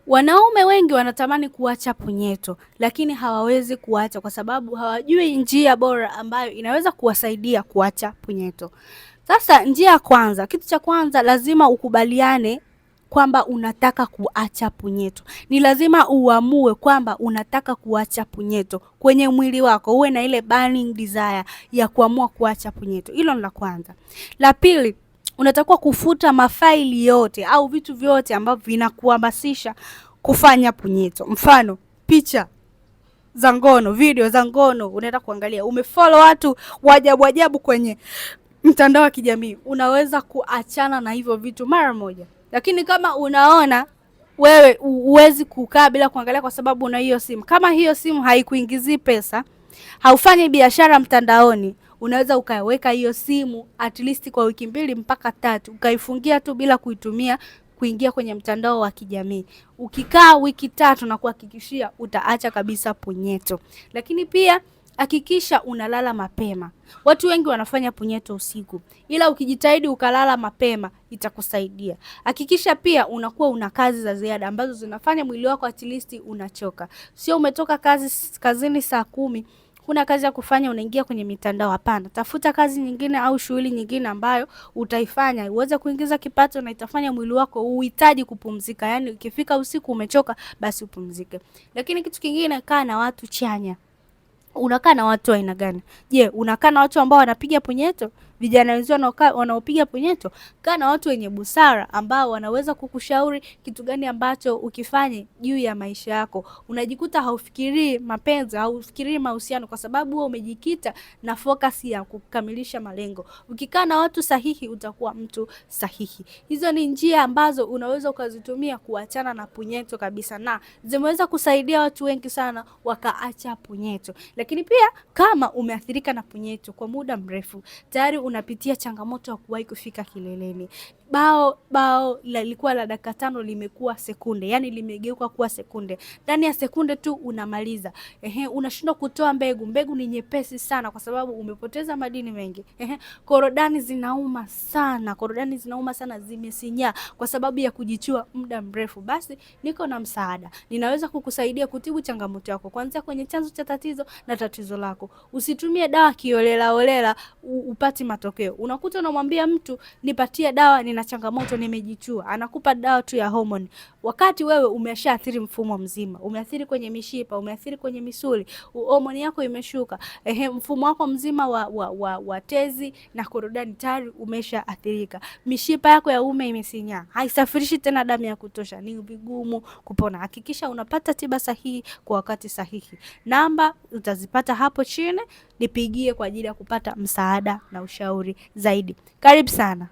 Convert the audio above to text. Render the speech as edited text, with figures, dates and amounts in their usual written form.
Wanaume wengi wanatamani kuacha punyeto, lakini hawawezi kuacha kwa sababu hawajui njia bora ambayo inaweza kuwasaidia kuacha punyeto. Sasa njia ya kwanza, kitu cha kwanza lazima ukubaliane kwamba unataka kuacha punyeto. Ni lazima uamue kwamba unataka kuacha punyeto kwenye mwili wako, uwe na ile burning desire ya kuamua kuacha punyeto. Hilo ni la kwanza. La pili, unatakiwa kufuta mafaili yote au vitu vyote ambavyo vinakuhamasisha kufanya punyeto. Mfano, picha za ngono, video za ngono unaenda kuangalia, umefollow watu wajabu ajabu kwenye mtandao wa kijamii, unaweza kuachana na hivyo vitu mara moja. Lakini kama unaona wewe uwezi kukaa bila kuangalia kwa sababu una hiyo simu, kama hiyo simu haikuingizii pesa, haufanyi biashara mtandaoni, unaweza ukaweka hiyo simu at least kwa wiki 2 mpaka 3, ukaifungia tu bila kuitumia kuingia kwenye mtandao wa kijamii. Ukikaa wiki 3 na kuhakikishia utaacha kabisa punyeto. Lakini pia hakikisha unalala mapema. Watu wengi wanafanya punyeto usiku, ila ukijitahidi ukalala mapema itakusaidia. Hakikisha pia unakuwa una kazi za ziada ambazo zinafanya mwili wako at least unachoka. Sio umetoka kazini saa 10, kuna kazi ya kufanya unaingia kwenye mitandao. Hapana, tafuta kazi nyingine au shughuli nyingine ambayo utaifanya uweze kuingiza kipato na itafanya mwili wako uhitaji kupumzika. Yaani ukifika usiku umechoka, basi upumzike. Lakini kitu kingine, kaa na watu chanya. Unakaa na watu aina gani? Je, unakaa na watu ambao wanapiga punyeto? Vijana wenzao wanaopiga punyeto? Kaa na watu wenye busara ambao wanaweza kukushauri kitu gani ambacho ukifanye juu ya maisha yako. Unajikuta haufikirii mapenzi, haufikirii mahusiano kwa sababu wewe umejikita na focus ya kukamilisha malengo. Ukikaa na watu sahihi utakuwa mtu sahihi. Hizo ni njia ambazo unaweza ukazitumia kuachana na punyeto kabisa, na zimeweza kusaidia watu wengi sana wakaacha punyeto. Lakini pia kama umeathirika na punyeto kwa muda mrefu, tayari unapitia changamoto ya kuwahi kufika kileleni, bao lilikuwa la dakika 5 limekuwa sekunde, yani limegeuka kuwa sekunde. Ndani ya sekunde tu unamaliza. Unashindwa kutoa mbegu. Mbegu ni nyepesi sana kwa sababu umepoteza madini mengi. Korodani zinauma sana, zimesinyaa kwa sababu ya kujichua muda mrefu. Basi niko na msaada. Ninaweza kukusaidia kutibu changamoto yako kuanzia kwenye chanzo cha tatizo na tatizo lako. Usitumie dawa kiolela upati matokeo. Unakuta unamwambia mtu nipatie dawa, nina changamoto, nimejichua, anakupa dawa tu ya hormone, wakati wewe umeshaathiri mfumo mzima. Umeathiri kwenye mishipa, umeathiri kwenye misuli, hormone yako imeshuka, mfumo wako mzima wa tezi na korodani tayari umeshaathirika. Mishipa yako ya uume imesinyaa, haisafirishi tena damu ya kutosha, ni vigumu kupona. Hakikisha unapata tiba sahihi kwa wakati sahihi. Namba utazipata hapo chini, nipigie kwa ajili ya kupata msaada na ushauri zaidi. Karibu sana.